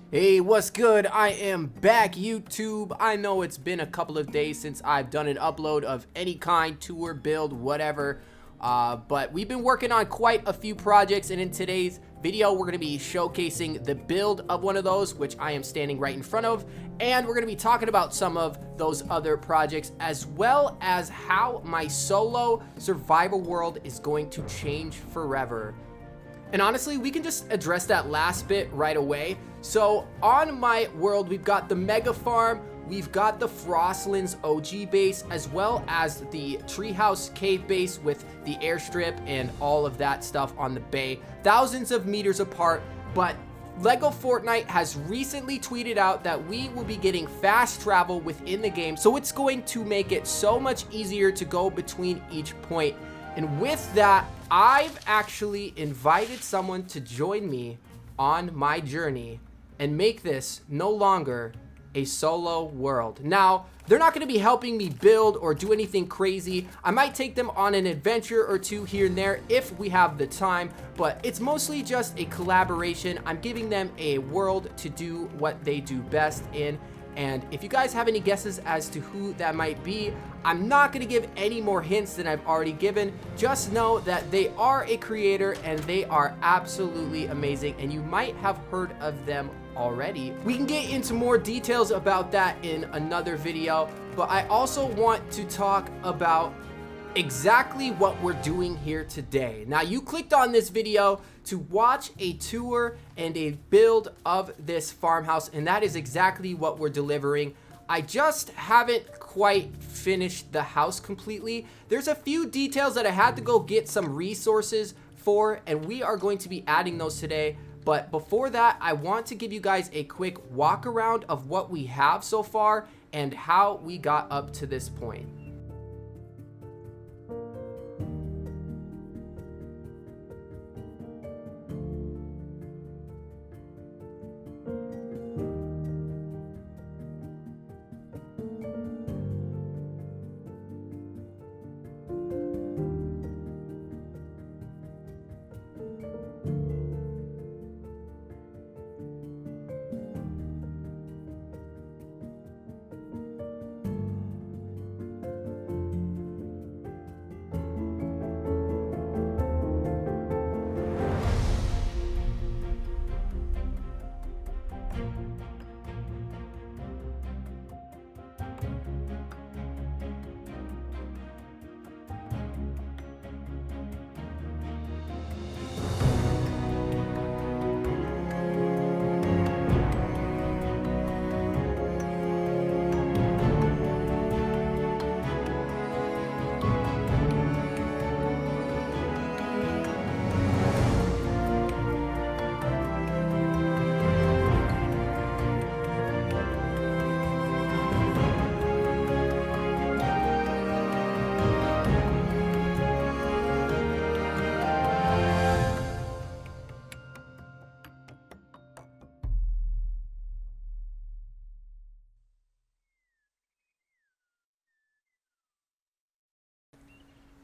Hey, what's good? I am back, YouTube. I know it's been a couple of days since I've done an upload of any kind, tour, build, whatever. But we've been working on quite a few projects, and in today's video, we're going to be showcasing the build of one of those, which I am standing right in front of, and we're going to be talking about some of those other projects, as well as how my solo survival world is going to change forever. And honestly, we can just address that last bit right away. So on my world, we've got the Mega Farm, we've got the Frostlands OG base, as well as the Treehouse Cave base with the airstrip and all of that stuff on the bay, thousands of meters apart. But Lego Fortnite has recently tweeted out that we will be getting fast travel within the game, so it's going to make it so much easier to go between each point. And with that, I've actually invited someone to join me on my journey and make this no longer a solo world. Now, they're not going to be helping me build or do anything crazy. I might take them on an adventure or two here and there if we have the time, but it's mostly just a collaboration. I'm giving them a world to do what they do best in. And if you guys have any guesses as to who that might be, I'm not going to give any more hints than I've already given. Just know that they are a creator and they are absolutely amazing, and you might have heard of them already. We can get into more details about that in another video, but I also want to talk about exactly what we're doing here today. Now, you clicked on this video to watch a tour and a build of this farmhouse, and that is exactly what we're delivering. I just haven't quite finished the house completely. There's a few details that I had to go get some resources for, and we are going to be adding those today. But before that, I want to give you guys a quick walk around of what we have so far and how we got up to this point.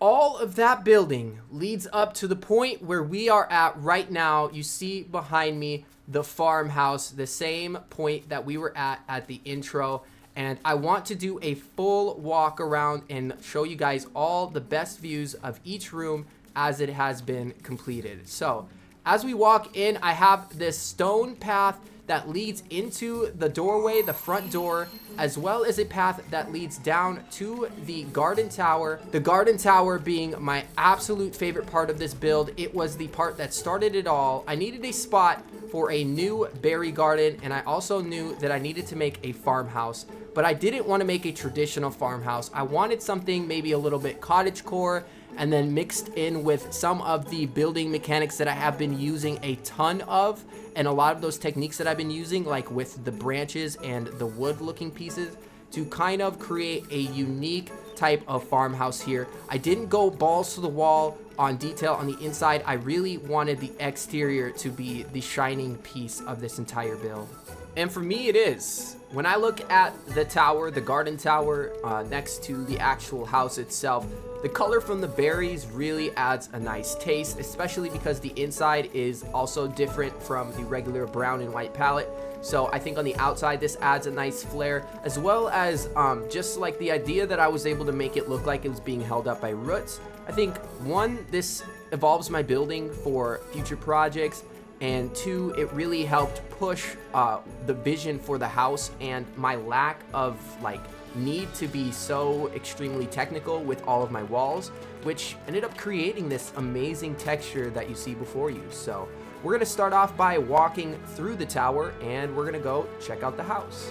All of that building leads up to the point where we are at right now. You see behind me the farmhouse, the same point that we were at the intro. And I want to do a full walk around and show you guys all the best views of each room as it has been completed. So as we walk in, I have this stone path that leads into the doorway, the front door, as well as a path that leads down to the garden tower. The garden tower being my absolute favorite part of this build. It was the part that started it all. I needed a spot for a new berry garden, and I also knew that I needed to make a farmhouse, but I didn't want to make a traditional farmhouse. I wanted something maybe a little bit cottagecore, and then mixed in with some of the building mechanics that I have been using a ton of, and a lot of those techniques that I've been using, like with the branches and the wood looking pieces, to kind of create a unique type of farmhouse here. I didn't go balls to the wall on detail on the inside. I really wanted the exterior to be the shining piece of this entire build. And for me, it is. When I look at the tower, the garden tower, next to the actual house itself, the color from the berries really adds a nice taste, especially because the inside is also different from the regular brown and white palette. So I think on the outside, this adds a nice flair, as well as just like the idea that I was able to make it look like it was being held up by roots. I think, one, this evolves my building for future projects, and two, it really helped push the vision for the house and my lack of like need to be so extremely technical with all of my walls, which ended up creating this amazing texture that you see before you. So we're gonna start off by walking through the tower, and we're gonna go check out the house.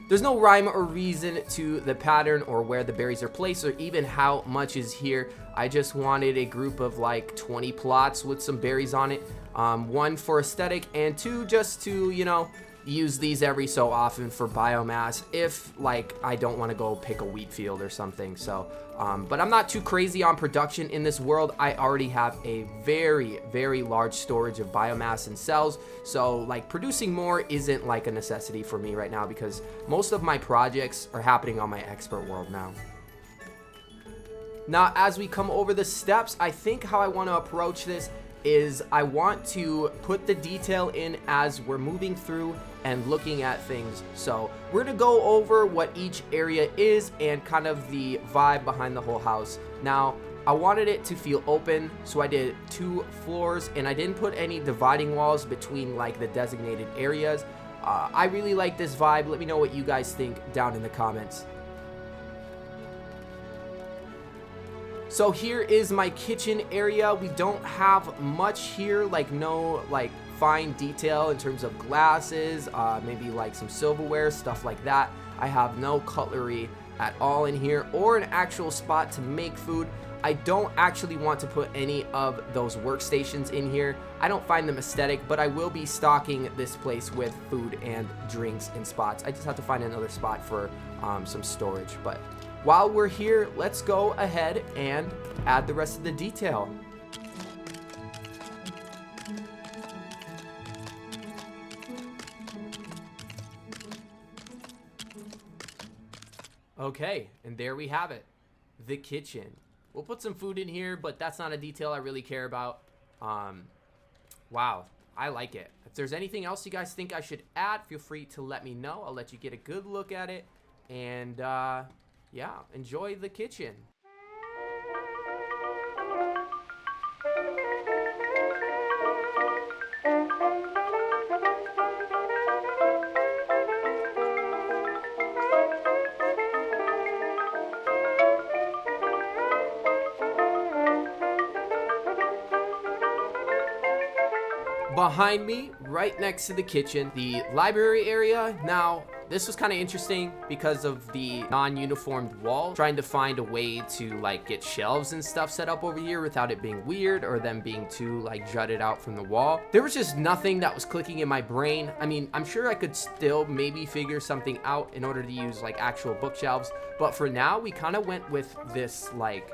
There's no rhyme or reason to the pattern or where the berries are placed or even how much is here. I just wanted a group of like 20 plots with some berries on it. One for aesthetic, and two just to, you know, use these every so often for biomass if like I don't want to go pick a wheat field or something. So but I'm not too crazy on production in this world. I already have a very large storage of biomass and cells, so like producing more isn't like a necessity for me right now because most of my projects are happening on my expert world now. Now as we come over the steps, I think how I want to approach this is I want to put the detail in as we're moving through and looking at things. So we're gonna go over what each area is and kind of the vibe behind the whole house. Now I wanted it to feel open, so I did 2 floors and I didn't put any dividing walls between like the designated areas. I really like this vibe. Let me know what you guys think down in the comments. So here is my kitchen area. We don't have much here, like no like fine detail in terms of glasses, maybe like some silverware, stuff like that. I have no cutlery at all in here or an actual spot to make food. I don't actually want to put any of those workstations in here. I don't find them aesthetic, but I will be stocking this place with food and drinks in spots. I just have to find another spot for some storage. But while we're here, let's go ahead and add the rest of the detail. Okay, and there we have it, the kitchen. We'll put some food in here, but that's not a detail I really care about. Wow, I like it. If there's anything else you guys think I should add, feel free to let me know. I'll let you get a good look at it. And yeah, enjoy the kitchen. Behind me, right next to the kitchen, the library area. Now, this was kind of interesting because of the non-uniformed wall. Trying to find a way to like get shelves and stuff set up over here without it being weird or them being too like jutted out from the wall. There was just nothing that was clicking in my brain. I mean, I'm sure I could still maybe figure something out in order to use like actual bookshelves. But for now, we kind of went with this like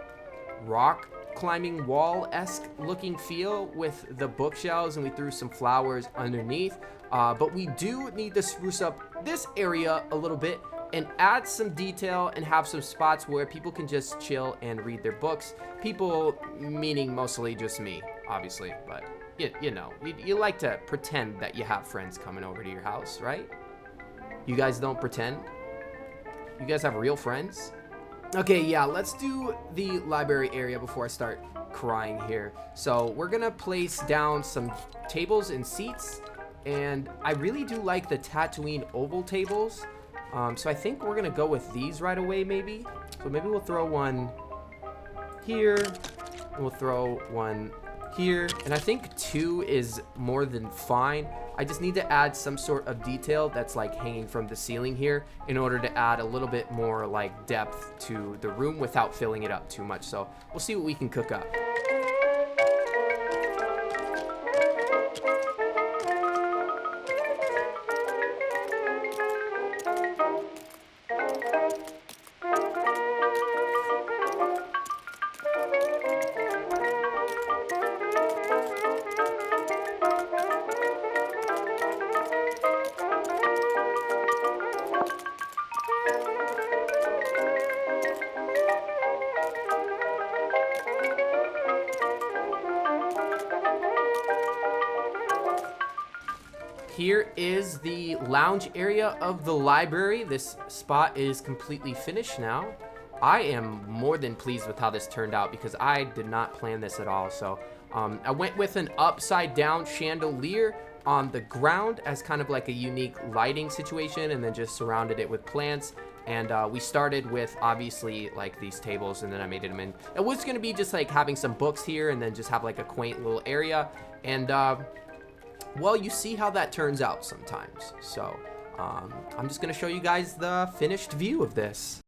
rock climbing wall-esque looking feel with the bookshelves, and we threw some flowers underneath. But we do need to spruce up this area a little bit and add some detail and have some spots where people can just chill and read their books. People meaning mostly just me, obviously, but you know, you like to pretend that you have friends coming over to your house, right? You guys don't pretend? You guys have real friends? Okay, yeah, let's do the library area before I start crying here. So we're gonna place down some tables and seats, And I really do like the Tatooine oval tables. So I think we're gonna go with these right away, maybe. So maybe we'll throw one here, and we'll throw one here. And I think 2 is more than fine. I just need to add some sort of detail that's like hanging from the ceiling here in order to add a little bit more like depth to the room without filling it up too much. So we'll see what we can cook up. Here is the lounge area of the library. This spot is completely finished now. I am more than pleased with how this turned out because I did not plan this at all. So I went with an upside down chandelier on the ground as kind of like a unique lighting situation, and then just surrounded it with plants. And we started with obviously like these tables, and then I made them in. It was gonna be just like having some books here and then just have like a quaint little area. And well, you see how that turns out sometimes. So I'm just gonna show you guys the finished view of this.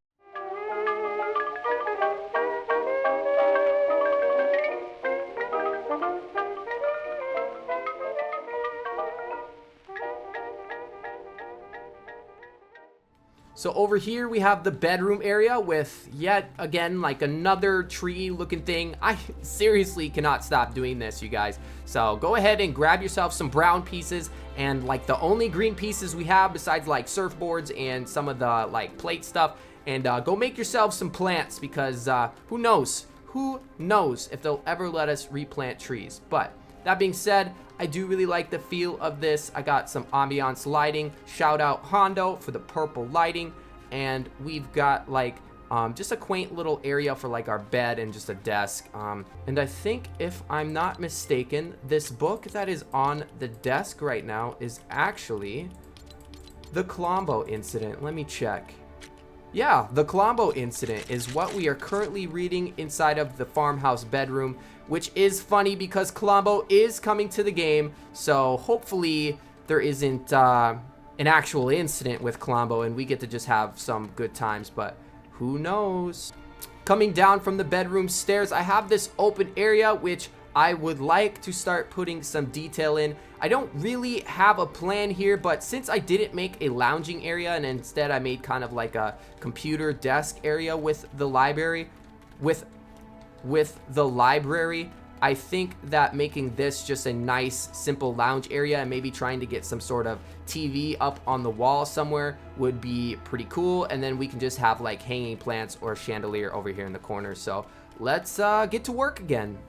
So over here we have the bedroom area with yet again like another tree looking thing. I seriously cannot stop doing this, you guys. So go ahead and grab yourself some brown pieces, and like the only green pieces we have besides like surfboards and some of the like plate stuff, and go make yourself some plants because who knows if they'll ever let us replant trees. But that being said, I do really like the feel of this. I got some ambiance lighting. Shout out Hondo for the purple lighting. And we've got like just a quaint little area for like our bed and just a desk. And I think if I'm not mistaken, this book that is on the desk right now is actually the Colombo incident. Let me check. Yeah, the Colombo incident is what we are currently reading inside of the farmhouse bedroom, which is funny because Colombo is coming to the game, so hopefully there isn't an actual incident with Colombo and we get to just have some good times, but who knows. Coming down from the bedroom stairs, I have this open area which I would like to start putting some detail in. I don't really have a plan here, but since I didn't make a lounging area and instead I made kind of like a computer desk area with the library, I think that making this just a nice simple lounge area and maybe trying to get some sort of TV up on the wall somewhere would be pretty cool. And then we can just have like hanging plants or chandelier over here in the corner. So let's get to work again.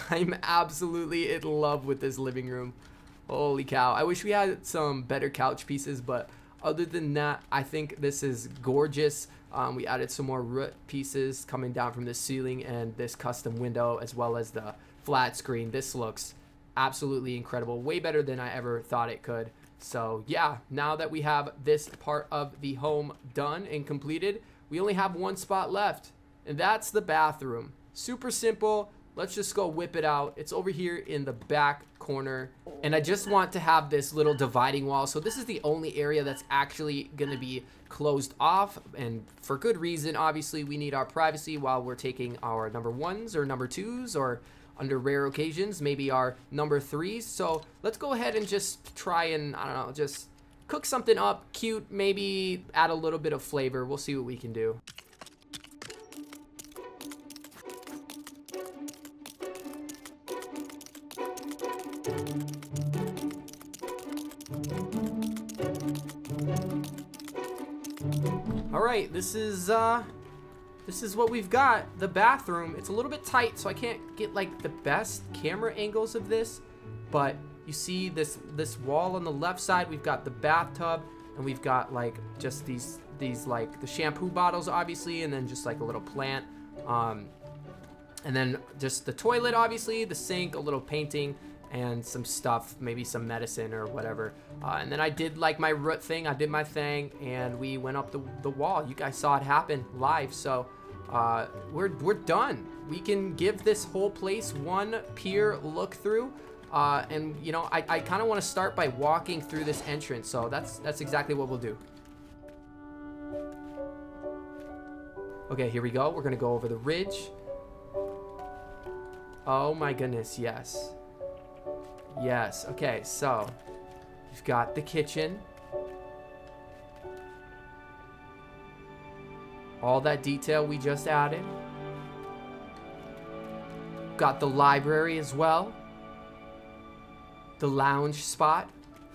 I'm absolutely in love with this living room. Holy cow. I wish we had some better couch pieces, but other than that, I think this is gorgeous. We added some more root pieces coming down from the ceiling and this custom window as well as the flat screen. This looks absolutely incredible. Way better than I ever thought it could. So yeah, now that we have this part of the home done and completed, we only have one spot left, and that's the bathroom. Super simple. Let's just go whip it out. It's over here in the back corner. And I just want to have this little dividing wall. So this is the only area that's actually going to be closed off. And for good reason, obviously, we need our privacy while we're taking our number 1s or number 2s, or under rare occasions, maybe our number 3s. So let's go ahead and just try and, I don't know, just cook something up cute, maybe add a little bit of flavor. We'll see what we can do. All right, this is what we've got. The bathroom. It's a little bit tight, so I can't get like the best camera angles of this, but you see this wall on the left side. We've got the bathtub, and we've got like just these like the shampoo bottles, obviously, and then just like a little plant, and then just the toilet, obviously, the sink, a little painting, and some stuff, maybe some medicine or whatever. And then I did like my root thing. I did my thing, and we went up the wall. You guys saw it happen live, so we're done. We can give this whole place one peer look through. And you know, I kind of want to start by walking through this entrance, so that's exactly what we'll do. Okay, here we go. We're gonna go over the ridge. Oh my goodness, yes. Yes, okay, so we've got the kitchen. All that detail we just added. Got the library as well. The lounge spot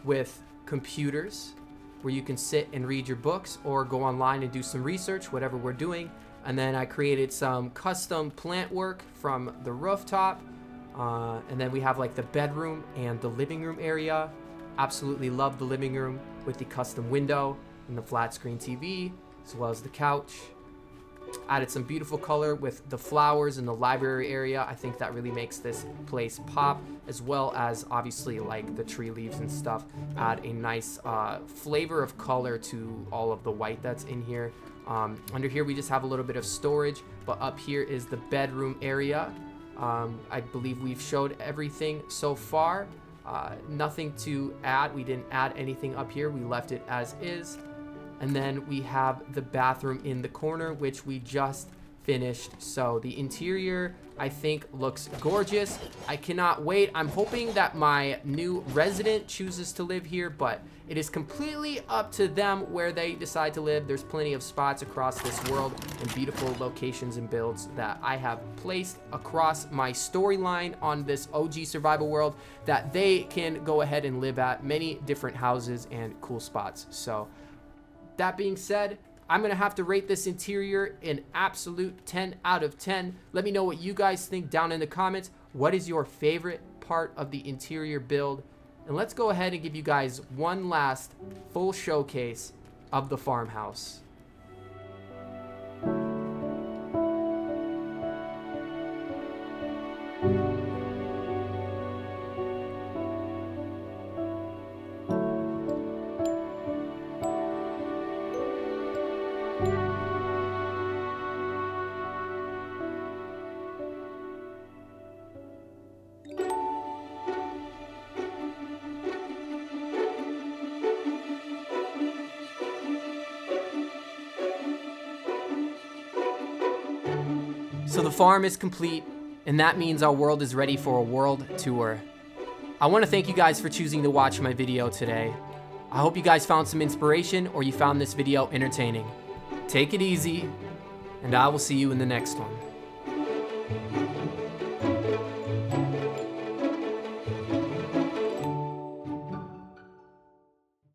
with computers where you can sit and read your books or go online and do some research, whatever we're doing. And then I created some custom plant work from the rooftop. And then we have like the bedroom and the living room area. Absolutely love the living room with the custom window and the flat screen TV, as well as the couch. Added some beautiful color with the flowers in the library area. I think that really makes this place pop, as well as obviously like the tree leaves and stuff add a nice flavor of color to all of the white that's in here. Under here we just have a little bit of storage, but up here is the bedroom area. I believe we've showed everything so far. Nothing to add. We didn't add anything up here. We left it as is. And then we have the bathroom in the corner, which we just finished. So the interior, I think, looks gorgeous. I cannot wait. I'm hoping that my new resident chooses to live here, but it is completely up to them where they decide to live. There's plenty of spots across this world and beautiful locations and builds that I have placed across my storyline on this OG survival world that they can go ahead and live at. Many different houses and cool spots. So that being said, I'm going to have to rate this interior an absolute 10 out of 10. Let me know what you guys think down in the comments. What is your favorite part of the interior build? And let's go ahead and give you guys one last full showcase of the farmhouse. So the farm is complete, and that means our world is ready for a world tour. I want to thank you guys for choosing to watch my video today. I hope you guys found some inspiration or you found this video entertaining. Take it easy, and I will see you in the next one.